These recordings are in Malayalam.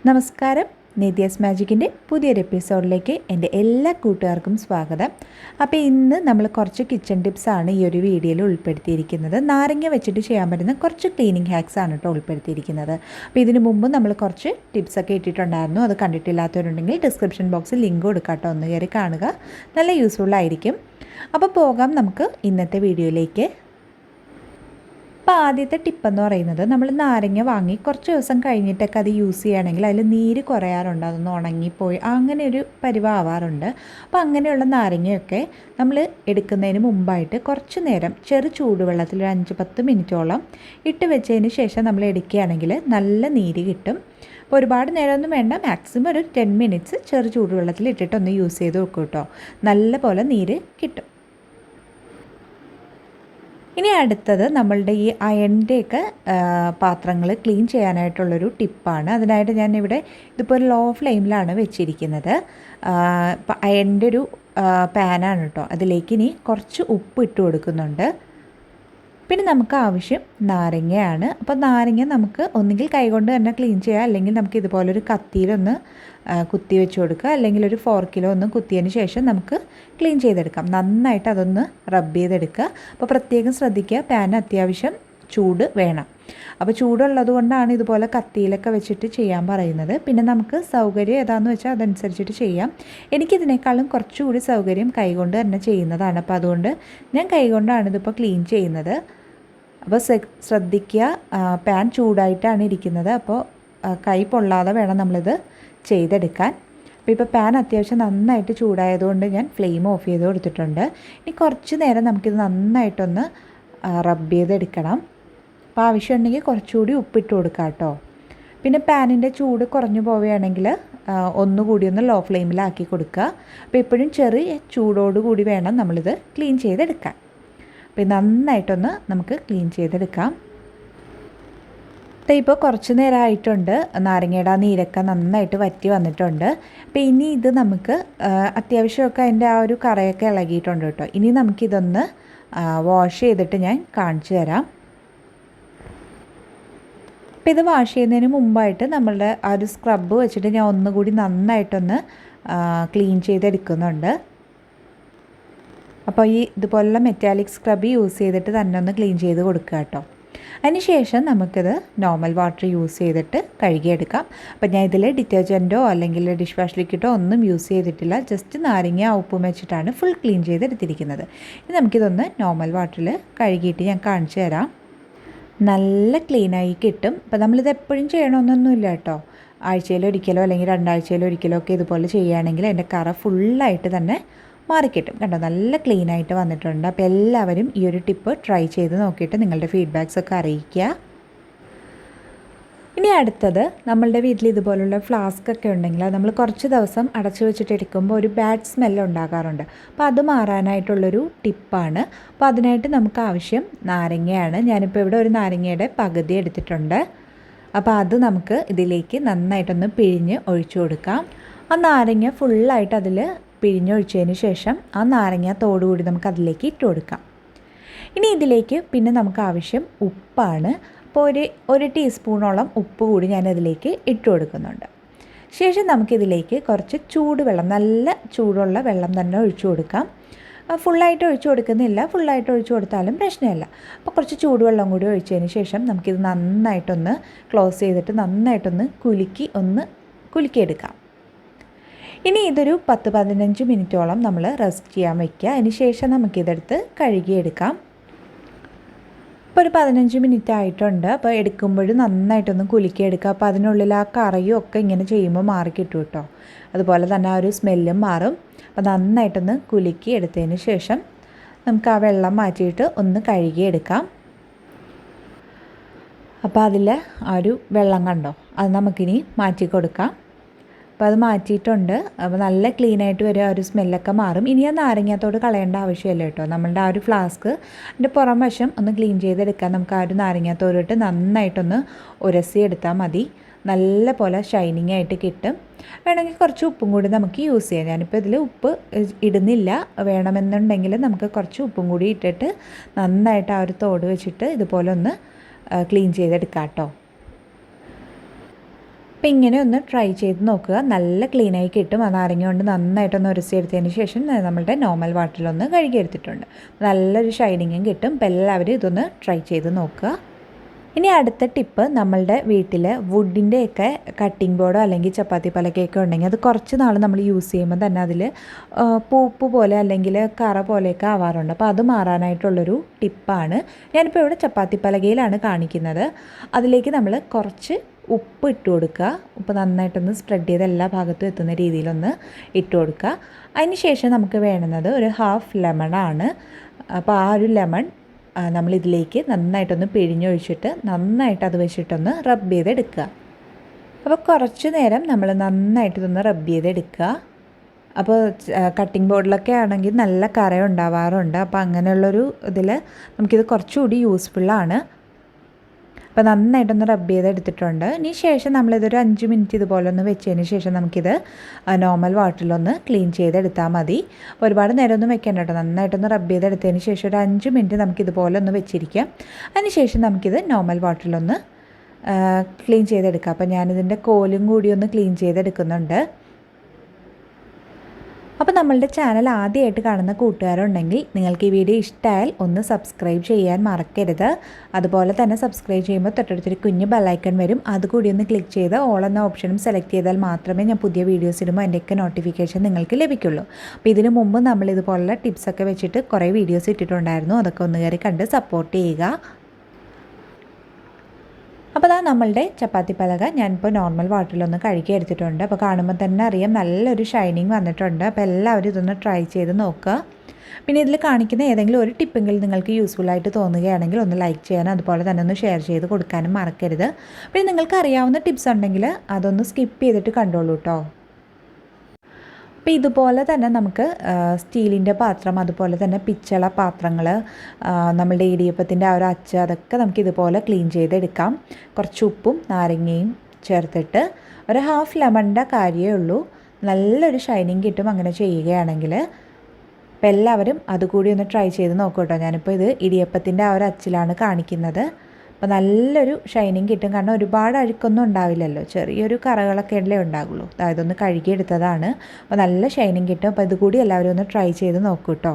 നമസ്കാരം. നിത്യസ്മാജിക്കിൻ്റെ പുതിയൊരു എപ്പിസോഡിലേക്ക് എൻ്റെ എല്ലാ കൂട്ടുകാർക്കും സ്വാഗതം. അപ്പോൾ ഇന്ന് നമ്മൾ കുറച്ച് കിച്ചൺ ടിപ്സാണ് ഈ ഒരു വീഡിയോയിൽ ഉൾപ്പെടുത്തിയിരിക്കുന്നത്. നാരങ്ങ വെച്ചിട്ട് ചെയ്യാൻ പറ്റുന്ന കുറച്ച് ക്ലീനിങ് ഹാക്സ് ആണ് കേട്ടോ ഉൾപ്പെടുത്തിയിരിക്കുന്നത്. അപ്പോൾ ഇതിനു മുമ്പ് നമ്മൾ കുറച്ച് ടിപ്സൊക്കെ ഇട്ടിട്ടുണ്ടായിരുന്നു. അത് കണ്ടിട്ടില്ലാത്തവരുണ്ടെങ്കിൽ ഡിസ്ക്രിപ്ഷൻ ബോക്സിൽ ലിങ്ക് കൊടുക്കാം കേട്ടോ, ഒന്ന് കയറി കാണുക. നല്ല യൂസ്ഫുൾ ആയിരിക്കും. അപ്പോൾ പോകാം നമുക്ക് ഇന്നത്തെ വീഡിയോയിലേക്ക്. അപ്പോൾ ആദ്യത്തെ ടിപ്പെന്ന് പറയുന്നത്, നമ്മൾ നാരങ്ങ വാങ്ങി കുറച്ച് ദിവസം കഴിഞ്ഞിട്ടൊക്കെ അത് യൂസ് ചെയ്യുകയാണെങ്കിൽ അതിൽ നീര് കുറയാറുണ്ട്, അതൊന്ന് ഉണങ്ങിപ്പോയി അങ്ങനെ ഒരു പരിവാവാറുണ്ട്. അപ്പോൾ അങ്ങനെയുള്ള നാരങ്ങയൊക്കെ നമ്മൾ എടുക്കുന്നതിന് മുമ്പായിട്ട് കുറച്ച് നേരം ചെറു ചൂടുവെള്ളത്തിൽ 5-10 മിനിറ്റോളം ഇട്ട് വെച്ചതിന് ശേഷം നമ്മൾ എടുക്കുകയാണെങ്കിൽ നല്ല നീര് കിട്ടും. അപ്പോൾ ഒരുപാട് നേരമൊന്നും വേണ്ട, മാക്സിമം ഒരു 10 മിനിറ്റ്സ് ചെറു ചൂടുവെള്ളത്തിൽ ഇട്ടിട്ടൊന്ന് യൂസ് ചെയ്ത് നോക്കൂ കേട്ടോ, നല്ല പോലെ നീര് കിട്ടും. ഇനി അടുത്തത് നമ്മളുടെ ഈ അയണിൻ്റെയൊക്കെ പാത്രങ്ങൾ ക്ലീൻ ചെയ്യാനായിട്ടുള്ളൊരു ടിപ്പാണ്. അതിനായിട്ട് ഞാനിവിടെ ഇതിപ്പോൾ ഒരു ലോ ഫ്ലെയിമിലാണ് വെച്ചിരിക്കുന്നത്. അയണിൻ്റെ ഒരു പാനാണ് കേട്ടോ. അതിലേക്ക് ഇനി കുറച്ച് ഉപ്പ് ഇട്ട് കൊടുക്കുന്നുണ്ട്. പിന്നെ നമുക്ക് ആവശ്യം നാരങ്ങയാണ്. അപ്പോൾ നാരങ്ങ നമുക്ക് ഒന്നുകിൽ കൈകൊണ്ട് തന്നെ ക്ലീൻ ചെയ്യാം, അല്ലെങ്കിൽ നമുക്ക് ഇതുപോലൊരു കത്തിയിലൊന്ന് കുത്തി വെച്ച് കൊടുക്കുക, അല്ലെങ്കിൽ ഒരു ഫോർക്കിലോ ഒന്ന് കുത്തിയതിന് ശേഷം നമുക്ക് ക്ലീൻ ചെയ്തെടുക്കാം. നന്നായിട്ട് അതൊന്ന് റബ്ബ് ചെയ്തെടുക്കുക. അപ്പോൾ പ്രത്യേകം ശ്രദ്ധിക്കുക, പാൻ അത്യാവശ്യം ചൂട് വേണം. അപ്പോൾ ചൂടുള്ളത് കൊണ്ടാണ് ഇതുപോലെ കത്തിയിലൊക്കെ വെച്ചിട്ട് ചെയ്യാൻ പറയുന്നത്. പിന്നെ നമുക്ക് സൗകര്യം ഏതാണെന്ന് വെച്ചാൽ അതനുസരിച്ചിട്ട് ചെയ്യാം. എനിക്കിതിനേക്കാളും കുറച്ചുകൂടി സൗകര്യം കൈകൊണ്ട് തന്നെ ചെയ്യുന്നതാണ്. അപ്പോൾ അതുകൊണ്ട് ഞാൻ കൈകൊണ്ടാണ് ഇതിപ്പോൾ ക്ലീൻ ചെയ്യുന്നത്. അപ്പോൾ ശ്രദ്ധിക്കുക, പാൻ ചൂടായിട്ടാണ് ഇരിക്കുന്നത്. അപ്പോൾ കൈ പൊള്ളാതെ വേണം നമ്മളിത് ചെയ്തെടുക്കാൻ. അപ്പോൾ ഇപ്പോൾ പാൻ അത്യാവശ്യം നന്നായിട്ട് ചൂടായതുകൊണ്ട് ഞാൻ ഫ്ലെയിം ഓഫ് ചെയ്ത് കൊടുത്തിട്ടുണ്ട്. ഇനി കുറച്ച് നേരം നമുക്കിത് നന്നായിട്ടൊന്ന് റബ്ബ് ചെയ്തെടുക്കണം. അപ്പോൾ ആവശ്യമുണ്ടെങ്കിൽ കുറച്ചുകൂടി ഉപ്പിട്ട് കൊടുക്കാം കേട്ടോ. പിന്നെ പാനിൻ്റെ ചൂട് കുറഞ്ഞു പോവുകയാണെങ്കിൽ ഒന്നുകൂടി ഒന്ന് ലോ ഫ്ലെയിമിലാക്കി കൊടുക്കുക. അപ്പോൾ എപ്പോഴും ചെറിയ ചൂടോടുകൂടി വേണം നമ്മളിത് ക്ലീൻ ചെയ്തെടുക്കാൻ. അപ്പോൾ നന്നായിട്ടൊന്ന് നമുക്ക് ക്ലീൻ ചെയ്തെടുക്കാം. ഇപ്പോൾ കുറച്ച് നേരമായിട്ടുണ്ട്, നാരങ്ങയുടെ ആ നീരൊക്കെ നന്നായിട്ട് വറ്റി വന്നിട്ടുണ്ട്. അപ്പോൾ ഇനി ഇത് നമുക്ക് അത്യാവശ്യമൊക്കെ അതിൻ്റെ ആ ഒരു കറയൊക്കെ ഇളകിയിട്ടുണ്ട് കേട്ടോ. ഇനി നമുക്കിതൊന്ന് വാഷ് ചെയ്തിട്ട് ഞാൻ കാണിച്ചു തരാം. അപ്പോൾ ഇത് വാഷ് ചെയ്യുന്നതിന് മുമ്പായിട്ട് നമ്മളുടെ ആ ഒരു സ്ക്രബ്ബ് വെച്ചിട്ട് ഞാൻ ഒന്നുകൂടി നന്നായിട്ടൊന്ന് ക്ലീൻ ചെയ്തെടുക്കുന്നുണ്ട്. അപ്പോൾ ഇതുപോലുള്ള മെറ്റാലിക് സ്ക്രബ് യൂസ് ചെയ്തിട്ട് തന്നെ ഒന്ന് ക്ലീൻ ചെയ്ത് കൊടുക്കുക കേട്ടോ. അതിനുശേഷം നമുക്കിത് നോർമൽ വാട്ടർ യൂസ് ചെയ്തിട്ട് കഴുകിയെടുക്കാം. അപ്പോൾ ഞാൻ ഇതിൽ ഡിറ്റർജൻറ്റോ അല്ലെങ്കിൽ ഡിഷ് വാഷ് ലിക്വിഡോ ഒന്നും യൂസ് ചെയ്തിട്ടില്ല. ജസ്റ്റ് നാരങ്ങ ഉപ്പും വെച്ചിട്ടാണ് ഫുൾ ക്ലീൻ ചെയ്തെടുത്തിരിക്കുന്നത്. ഇനി നമുക്കിതൊന്ന് നോർമൽ വാട്ടറിൽ കഴുകിയിട്ട് ഞാൻ കാണിച്ചു തരാം. നല്ല ക്ലീനായി കിട്ടും. അപ്പോൾ നമ്മളിത് എപ്പോഴും ചെയ്യണമെന്നൊന്നുമില്ല കേട്ടോ. ആഴ്ചയിലൊരിക്കലോ അല്ലെങ്കിൽ 2 ആഴ്ചയിലൊരിക്കലോ ഒക്കെ ഇതുപോലെ ചെയ്യുകയാണെങ്കിൽ അതിൻ്റെ കറ ഫുള്ളായിട്ട് തന്നെ മാറിക്കിട്ടും. കണ്ടോ, നല്ല ക്ലീനായിട്ട് വന്നിട്ടുണ്ട്. അപ്പോൾ എല്ലാവരും ഈ ഒരു ടിപ്പ് ട്രൈ ചെയ്ത് നോക്കിയിട്ട് നിങ്ങളുടെ ഫീഡ്ബാക്സൊക്കെ അറിയിക്കുക. ഇനി അടുത്തത്, നമ്മളുടെ വീട്ടിൽ ഇതുപോലുള്ള ഫ്ലാസ്കൊക്കെ ഉണ്ടെങ്കിൽ അത് നമ്മൾ കുറച്ച് ദിവസം അടച്ചു വെച്ചിട്ട് എടുക്കുമ്പോൾ ഒരു ബാഡ് സ്മെല്ല് ഉണ്ടാകാറുണ്ട്. അപ്പോൾ അത് മാറാനായിട്ടുള്ളൊരു ടിപ്പാണ്. അപ്പോൾ അതിനായിട്ട് നമുക്ക് ആവശ്യം നാരങ്ങയാണ്. ഞാനിപ്പോൾ ഇവിടെ ഒരു നാരങ്ങയുടെ പകുതി എടുത്തിട്ടുണ്ട്. അപ്പോൾ അത് നമുക്ക് ഇതിലേക്ക് നന്നായിട്ടൊന്ന് പിഴിഞ്ഞ് ഒഴിച്ചു കൊടുക്കാം. ആ നാരങ്ങ ഫുള്ളായിട്ട് അതിൽ പിഴിഞ്ഞൊഴിച്ചതിന് ശേഷം ആ നാരങ്ങ തോടുകൂടി നമുക്ക് അതിലേക്ക് ഇട്ട് കൊടുക്കാം. ഇനി ഇതിലേക്ക് പിന്നെ നമുക്ക് ആവശ്യം ഉപ്പാണ്. അപ്പോൾ ഒരു ടീസ്പൂണോളം ഉപ്പ് കൂടി ഞാൻ അതിലേക്ക് ഇട്ട് കൊടുക്കുന്നുണ്ട്. ശേഷം നമുക്കിതിലേക്ക് കുറച്ച് ചൂടുവെള്ളം, നല്ല ചൂടുള്ള വെള്ളം തന്നെ ഒഴിച്ചു കൊടുക്കാം. ഫുള്ളായിട്ട് ഒഴിച്ചു കൊടുക്കുന്നില്ല, ഫുള്ളായിട്ട് ഒഴിച്ചു കൊടുത്താലും പ്രശ്നമില്ല. അപ്പോൾ കുറച്ച് ചൂടുവെള്ളം കൂടി ഒഴിച്ചതിന് ശേഷം നമുക്കിത് നന്നായിട്ടൊന്ന് ക്ലോസ് ചെയ്തിട്ട് നന്നായിട്ടൊന്ന് കുലുക്കിയെടുക്കാം. ഇനി ഇതൊരു 10-15 മിനിറ്റോളം നമ്മൾ റെസ്റ്റ് ചെയ്യാൻ വയ്ക്കുക. അതിന് ശേഷം നമുക്കിതെടുത്ത് കഴുകിയെടുക്കാം. ഇപ്പോൾ ഒരു 15 മിനിറ്റ് ആയിട്ടുണ്ട്. അപ്പോൾ എടുക്കുമ്പോഴും നന്നായിട്ടൊന്ന് കുലുക്കിയെടുക്കുക. അപ്പോൾ അതിനുള്ളിൽ ആ കറയും ഒക്കെ ഇങ്ങനെ ചെയ്യുമ്പോൾ മാറിക്കിട്ടും കേട്ടോ. അതുപോലെ തന്നെ ആ ഒരു സ്മെല്ലും മാറും. അപ്പോൾ നന്നായിട്ടൊന്ന് കുലുക്കി എടുത്തതിന് ശേഷം നമുക്ക് ആ വെള്ളം മാറ്റിയിട്ട് ഒന്ന് കഴുകിയെടുക്കാം. അപ്പോൾ അതിൽ ആ ഒരു വെള്ളം കണ്ടോ, അത് നമുക്കിനി മാറ്റി കൊടുക്കാം. അപ്പോൾ അത് മാറ്റിയിട്ടുണ്ട്. അപ്പോൾ നല്ല ക്ലീനായിട്ട് വരും, ആ ഒരു സ്മെല്ലൊക്കെ മാറും. ഇനി ആ നാരങ്ങാത്തോട് കളയേണ്ട ആവശ്യമില്ല കേട്ടോ. നമ്മളുടെ ആ ഒരു ഫ്ലാസ്ക് അതിൻ്റെ പുറം വശം ഒന്ന് ക്ലീൻ ചെയ്തെടുക്കാൻ നമുക്ക് ആ ഒരു നാരങ്ങാത്തോടിട്ട് നന്നായിട്ടൊന്ന് ഉരസിയെടുത്താൽ മതി. നല്ല പോലെ ഷൈനിങ് ആയിട്ട് കിട്ടും. വേണമെങ്കിൽ കുറച്ച് ഉപ്പും കൂടി നമുക്ക് യൂസ് ചെയ്യാം. ഞാനിപ്പോൾ ഇതിൽ ഉപ്പ് ഇടുന്നില്ല. വേണമെന്നുണ്ടെങ്കിൽ നമുക്ക് കുറച്ച് ഉപ്പും കൂടി ഇട്ടിട്ട് നന്നായിട്ട് ആ ഒരു തോട് വെച്ചിട്ട് ഇതുപോലെ ഒന്ന് ക്ലീൻ ചെയ്തെടുക്കാം കേട്ടോ. അപ്പോൾ ഇങ്ങനെ ഒന്ന് ട്രൈ ചെയ്ത് നോക്കുക, നല്ല ക്ലീനായി കിട്ടും. ആ നാരങ്ങ കൊണ്ട് നന്നായിട്ടൊന്ന് ഉരച്ചെടുത്തതിന് ശേഷം നമ്മളുടെ നോർമൽ വാട്ടറിലൊന്ന് കഴുകിയെടുത്തിട്ടുണ്ട്. നല്ലൊരു ഷൈനിങ്ങും കിട്ടും. അപ്പോൾ എല്ലാവരും ഇതൊന്ന് ട്രൈ ചെയ്ത് നോക്കുക. ഇനി അടുത്ത ടിപ്പ്, നമ്മളുടെ വീട്ടിൽ വുഡിൻ്റെയൊക്കെ കട്ടിംഗ് ബോർഡോ അല്ലെങ്കിൽ ചപ്പാത്തി പലകയൊക്കെ ഉണ്ടെങ്കിൽ അത് കുറച്ച് നാൾ നമ്മൾ യൂസ് ചെയ്യുമ്പോൾ തന്നെ അതിൽ പൂപ്പ് പോലെ അല്ലെങ്കിൽ കറ പോലെയൊക്കെ ആവാറുണ്ട്. അപ്പോൾ അത് മാറാനായിട്ടുള്ളൊരു ടിപ്പാണ്. ഞാനിപ്പോൾ ഇവിടെ ചപ്പാത്തി പലകയിലാണ് കാണിക്കുന്നത്. അതിലേക്ക് നമ്മൾ കുറച്ച് ഉപ്പ് ഇട്ട് കൊടുക്കുക. ഉപ്പ് നന്നായിട്ടൊന്ന് സ്പ്രെഡ് ചെയ്ത് എല്ലാ ഭാഗത്തും എത്തുന്ന രീതിയിലൊന്ന് ഇട്ട് കൊടുക്കുക. അതിന് ശേഷം നമുക്ക് വേണ്ടുന്നത് ഒരു ഹാഫ് ലെമണാണ്. അപ്പോൾ ആ ഒരു ലെമൺ നമ്മളിതിലേക്ക് നന്നായിട്ടൊന്ന് പിഴിഞ്ഞൊഴിച്ചിട്ട് നന്നായിട്ട് അത് വെച്ചിട്ടൊന്ന് റബ്ബ് ചെയ്തെടുക്കുക. അപ്പോൾ കുറച്ച് നേരം നമ്മൾ നന്നായിട്ട് ഇതൊന്ന് റബ്ബ് ചെയ്തെടുക്കുക. അപ്പോൾ കട്ടിംഗ് ബോർഡിലൊക്കെ ആണെങ്കിൽ നല്ല കറ ഉണ്ടാവാറുണ്ട്. അപ്പോൾ അങ്ങനെയുള്ളൊരു ഇതിൽ നമുക്കിത് കുറച്ചുകൂടി യൂസ്ഫുള്ളാണ്. അപ്പോൾ നന്നായിട്ടൊന്ന് റബ്ബ് ചെയ്തെടുത്തിട്ടുണ്ട്. ഇനി ശേഷം നമ്മളിതൊരു 5 മിനിറ്റ് ഇതുപോലെ ഒന്ന് വെച്ചതിന് ശേഷം നമുക്കിത് നോർമൽ വാട്ടറിലൊന്ന് ക്ലീൻ ചെയ്തെടുത്താൽ മതി. ഒരുപാട് നേരമൊന്നും വെക്കേണ്ട കേട്ടോ. നന്നായിട്ടൊന്ന് റബ്ബ് ചെയ്തെടുത്തതിന് ശേഷം ഒരു 5 മിനിറ്റ് നമുക്കിതുപോലെ ഒന്ന് വെച്ചിരിക്കാം. അതിന് ശേഷം നമുക്കിത് നോർമൽ വാട്ടറിലൊന്ന് ക്ലീൻ ചെയ്തെടുക്കാം. അപ്പോൾ ഞാനിതിൻ്റെ കോലും കൂടി ഒന്ന് ക്ലീൻ ചെയ്തെടുക്കുന്നുണ്ട്. അപ്പോൾ നമ്മളുടെ ചാനൽ ആദ്യമായിട്ട് കാണുന്ന കൂട്ടുകാരുണ്ടെങ്കിൽ നിങ്ങൾക്ക് ഈ വീഡിയോ ഇഷ്ടമായാൽ ഒന്ന് സബ്സ്ക്രൈബ് ചെയ്യാൻ മറക്കരുത്. അതുപോലെ തന്നെ സബ്സ്ക്രൈബ് ചെയ്യുമ്പോൾ തൊട്ടടുത്തൊരു കുഞ്ഞ് ബെല്ലൈക്കൺ വരും. അതുകൂടി ഒന്ന് ക്ലിക്ക് ചെയ്ത് ഓൾ എന്ന ഓപ്ഷനും സെലക്ട് ചെയ്താൽ മാത്രമേ ഞാൻ പുതിയ വീഡിയോസ് ഇടുമ്പോൾ അതിൻ്റെയൊക്കെ നോട്ടിഫിക്കേഷൻ നിങ്ങൾക്ക് ലഭിക്കുള്ളൂ. അപ്പോൾ ഇതിനു മുമ്പ് നമ്മൾ ഇതുപോലുള്ള ടിപ്സൊക്കെ വെച്ചിട്ട് കുറേ വീഡിയോസ് ഇട്ടിട്ടുണ്ടായിരുന്നു. അതൊക്കെ ഒന്ന് കയറി കണ്ട് സപ്പോർട്ട് ചെയ്യുക. അപ്പോൾ അതാ നമ്മളുടെ ചപ്പാത്തി പലക ഞാനിപ്പോൾ നോർമൽ വാട്ടറിലൊന്ന് കഴുകി എടുത്തിട്ടുണ്ട്. അപ്പോൾ കാണുമ്പോൾ തന്നെ അറിയാം നല്ലൊരു ഷൈനിങ് വന്നിട്ടുണ്ട്. അപ്പോൾ എല്ലാവരും ഇതൊന്ന് ട്രൈ ചെയ്ത് നോക്കുക. പിന്നെ ഇതിൽ കാണിക്കുന്ന ഏതെങ്കിലും ഒരു ടിപ്പെങ്കിലും നിങ്ങൾക്ക് യൂസ്ഫുള്ളായിട്ട് തോന്നുകയാണെങ്കിൽ ഒന്ന് ലൈക്ക് ചെയ്യാനും അതുപോലെ തന്നെ ഒന്ന് ഷെയർ ചെയ്ത് കൊടുക്കാനും മറക്കരുത്. പിന്നെ നിങ്ങൾക്ക് അറിയാവുന്ന ടിപ്സ് ഉണ്ടെങ്കിൽ അതൊന്ന് സ്കിപ്പ് ചെയ്തിട്ട് കണ്ടോളൂ കേട്ടോ. അപ്പോൾ ഇതുപോലെ തന്നെ നമുക്ക് സ്റ്റീലിൻ്റെ പാത്രം, അതുപോലെ തന്നെ പിച്ചള പാത്രങ്ങൾ, നമ്മളുടെ ഇടിയപ്പത്തിൻ്റെ ആ ഒരു അച്ച്, അതൊക്കെ നമുക്ക് ഇതുപോലെ ക്ലീൻ ചെയ്തെടുക്കാം. കുറച്ച് ഉപ്പും നാരങ്ങയും ചേർത്തിട്ട് ഒരു ഹാഫ് ലെമണിൻ്റെ കാര്യമേ ഉള്ളൂ. നല്ലൊരു ഷൈനിങ് കിട്ടും അങ്ങനെ ചെയ്യുകയാണെങ്കിൽ. അപ്പോൾ എല്ലാവരും അതുകൂടി ഒന്ന് ട്രൈ ചെയ്ത് നോക്കൂ കേട്ടോ. ഞാനിപ്പോൾ ഇത് ഇടിയപ്പത്തിൻ്റെ ആ ഒരു അച്ചിലാണ് കാണിക്കുന്നത്. അപ്പോൾ നല്ലൊരു ഷൈനിങ് കിട്ടും. കാരണം ഒരുപാട് അഴുക്കൊന്നും ഉണ്ടാവില്ലല്ലോ, ചെറിയൊരു കറകളൊക്കെ അല്ലേ ഉണ്ടാകുള്ളൂ. അതായത് ഒന്ന് കഴുകിയെടുത്തതാണ്. അപ്പോൾ നല്ല ഷൈനിങ് കിട്ടും. അപ്പോൾ ഇതുകൂടി എല്ലാവരും ഒന്ന് ട്രൈ ചെയ്ത് നോക്കൂ കേട്ടോ.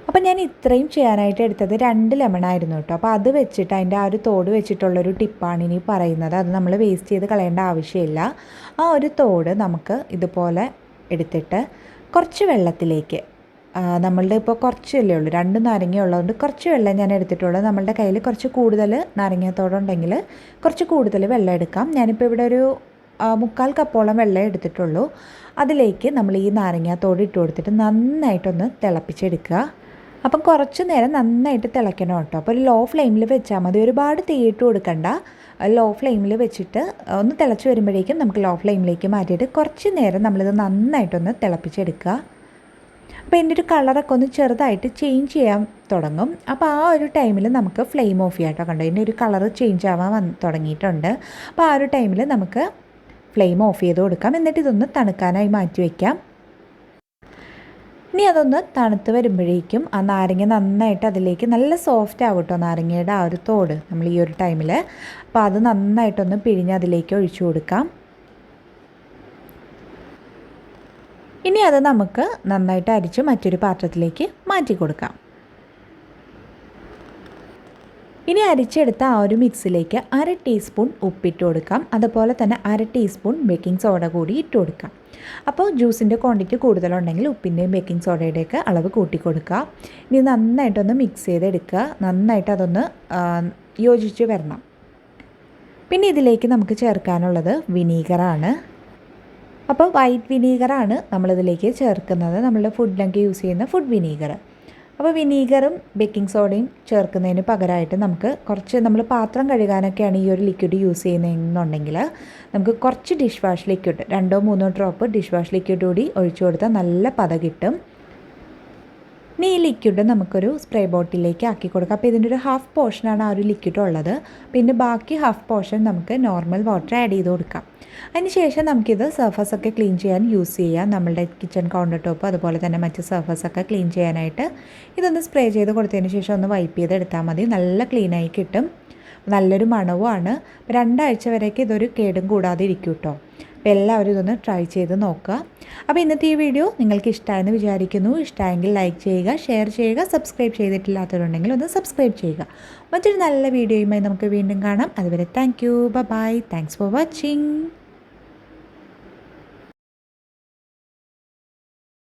അപ്പോൾ ഞാൻ ഇത്രയും ചെയ്യാനായിട്ട് എടുത്തത് 2 ലെമണായിരുന്നു കേട്ടോ. അപ്പോൾ അത് വെച്ചിട്ട് അതിൻ്റെ ആ ഒരു തോട് വെച്ചിട്ടുള്ളൊരു ടിപ്പാണ് ഇനി പറയുന്നത്. അത് നമ്മൾ വേസ്റ്റ് ചെയ്ത് കളയേണ്ട ആവശ്യമില്ല. ആ ഒരു തോട് നമുക്ക് ഇതുപോലെ എടുത്തിട്ട് കുറച്ച് വെള്ളത്തിലേക്ക്, നമ്മളുടെ ഇപ്പോൾ കുറച്ചല്ലേ ഉള്ളൂ, 2 നാരങ്ങ ഉള്ളതുകൊണ്ട് കുറച്ച് വെള്ളം ഞാൻ എടുത്തിട്ടുള്ളൂ. നമ്മളുടെ കയ്യിൽ കുറച്ച് കൂടുതൽ നാരങ്ങത്തോടുണ്ടെങ്കിൽ കുറച്ച് കൂടുതൽ വെള്ളം എടുക്കാം. ഞാനിപ്പോൾ ഇവിടെ ഒരു 3/4 കപ്പോളം വെള്ളം എടുത്തിട്ടുള്ളൂ. അതിലേക്ക് നമ്മൾ ഈ നാരങ്ങത്തോട് ഇട്ട് കൊടുത്തിട്ട് നന്നായിട്ടൊന്ന് തിളപ്പിച്ചെടുക്കുക. അപ്പം കുറച്ച് നേരം നന്നായിട്ട് തിളയ്ക്കണം കേട്ടോ. അപ്പോൾ ഒരു ലോ ഫ്ലെയിമിൽ വെച്ചാൽ മതി, ഒരുപാട് തീയിട്ട് കൊടുക്കണ്ട. ലോ ഫ്ലെയിമിൽ വെച്ചിട്ട് ഒന്ന് തിളച്ച് വരുമ്പോഴേക്കും നമുക്ക് ലോ ഫ്ലെയിമിലേക്ക് മാറ്റിയിട്ട് കുറച്ച് നേരം നമ്മളിത് നന്നായിട്ടൊന്ന് തിളപ്പിച്ചെടുക്കുക. അപ്പോൾ ഇതിൻ്റെ ഒരു കളറൊക്കെ ഒന്ന് ചെറുതായിട്ട് ചേഞ്ച് ചെയ്യാൻ തുടങ്ങും. അപ്പോൾ ആ ഒരു ടൈമിൽ നമുക്ക് ഫ്ലെയിം ഓഫ് ചെയ്യാം കേട്ടോ. കണ്ടോ, ഇതിൻ്റെ ഒരു കളറ് ചേഞ്ച് ആവാൻ തുടങ്ങിയിട്ടുണ്ട്. അപ്പോൾ ആ ഒരു ടൈമിൽ നമുക്ക് ഫ്ലെയിം ഓഫ് ചെയ്ത് കൊടുക്കാം. എന്നിട്ട് ഇതൊന്ന് തണുക്കാനായി മാറ്റി വയ്ക്കാം. ഇനി അതൊന്ന് തണുത്ത് വരുമ്പോഴേക്കും ആ നാരങ്ങ നന്നായിട്ട് അതിലേക്ക് നല്ല സോഫ്റ്റ് ആവും കേട്ടോ, നാരങ്ങയുടെ ആ ഒരു തോട് നമ്മൾ ഈ ഒരു ടൈമിൽ. അപ്പോൾ അത് നന്നായിട്ടൊന്ന് പിഴിഞ്ഞ് അതിലേക്ക് ഒഴിച്ചു കൊടുക്കാം. ഇനി അത് നമുക്ക് നന്നായിട്ട് അരിച്ച് മറ്റൊരു പാത്രത്തിലേക്ക് മാറ്റി കൊടുക്കാം. ഇനി അരിച്ചെടുത്ത ആ ഒരു മിക്സിലേക്ക് 1/2 ടീസ്പൂൺ ഉപ്പിട്ട് കൊടുക്കാം. അതുപോലെ തന്നെ 1/2 ടീസ്പൂൺ ബേക്കിംഗ് സോഡ കൂടി ഇട്ട് കൊടുക്കാം. അപ്പോൾ ജ്യൂസിൻ്റെ ക്വാണ്ടിറ്റി കൂടുതലുണ്ടെങ്കിൽ ഉപ്പിൻ്റെയും ബേക്കിംഗ് സോഡയുടെയൊക്കെ അളവ് കൂട്ടി കൊടുക്കുക. ഇനി നന്നായിട്ടൊന്ന് മിക്സ് ചെയ്തെടുക്കുക. നന്നായിട്ട് അതൊന്ന് യോജിച്ച് വരണം. പിന്നെ ഇതിലേക്ക് നമുക്ക് ചേർക്കാനുള്ളത് വിനീഗറാണ്. അപ്പോൾ വൈറ്റ് വിനീഗറാണ് നമ്മളിതിലേക്ക് ചേർക്കുന്നത്, നമ്മളുടെ ഫുഡിലൊക്കെ യൂസ് ചെയ്യുന്ന ഫുഡ് വിനീഗർ. അപ്പോൾ വിനീഗറും ബേക്കിംഗ് സോഡയും ചേർക്കുന്നതിന് പകരമായിട്ട് നമുക്ക് കുറച്ച്, നമ്മൾ പാത്രം കഴുകാനൊക്കെയാണ് ഈ ഒരു ലിക്വിഡ് യൂസ് ചെയ്യുന്നതെന്നുണ്ടെങ്കിൽ നമുക്ക് കുറച്ച് dish wash liquid 2-3 drop dish wash liquid കൂടി ഒഴിച്ചു കൊടുത്താൽ നല്ല പത കിട്ടും. ഇനി ഈ ലിക്വിഡ് നമുക്കൊരു സ്പ്രേ ബോട്ടിലേക്ക് ആക്കി കൊടുക്കാം. അപ്പോൾ ഇതിൻ്റെ ഒരു ഹാഫ് പോർഷനാണ് ആ ഒരു ലിക്വിഡ് ഉള്ളത്. പിന്നെ ബാക്കി ഹാഫ് പോർഷൻ നമുക്ക് നോർമൽ വാട്ടർ ആഡ് ചെയ്ത് കൊടുക്കാം. അതിനുശേഷം നമുക്കിത് സർഫസൊക്കെ ക്ലീൻ ചെയ്യാൻ യൂസ് ചെയ്യാം. നമ്മളുടെ കിച്ചൺ കൗണ്ടർ ടോപ്പ് അതുപോലെ തന്നെ മറ്റ് സർഫസൊക്കെ ക്ലീൻ ചെയ്യാനായിട്ട് ഇതൊന്ന് സ്പ്രേ ചെയ്ത് കൊടുത്തതിന് ശേഷം ഒന്ന് വൈപ്പ് ചെയ്തെടുത്താൽ മതി. നല്ല ക്ലീനായി കിട്ടും. നല്ലൊരു മണവുമാണ്. അപ്പോൾ 2 ആഴ്ച വരെയൊക്കെ ഇതൊരു കേടും കൂടാതെ ഇരിക്കും കേട്ടോ. അപ്പോൾ എല്ലാവരും ഇതൊന്ന് ട്രൈ ചെയ്ത് നോക്കുക. അപ്പോൾ ഇന്നത്തെ ഈ വീഡിയോ നിങ്ങൾക്ക് ഇഷ്ടമായെന്ന് വിചാരിക്കുന്നു. ഇഷ്ടമായെങ്കിൽ ലൈക്ക് ചെയ്യുക, ഷെയർ ചെയ്യുക, സബ്സ്ക്രൈബ് ചെയ്തിട്ടില്ലാത്തവരുണ്ടെങ്കിൽ ഒന്ന് സബ്സ്ക്രൈബ് ചെയ്യുക. മറ്റൊരു നല്ല വീഡിയോയുമായി നമുക്ക് വീണ്ടും കാണാം. അതുവരെ thank you, bye, thanks for watching.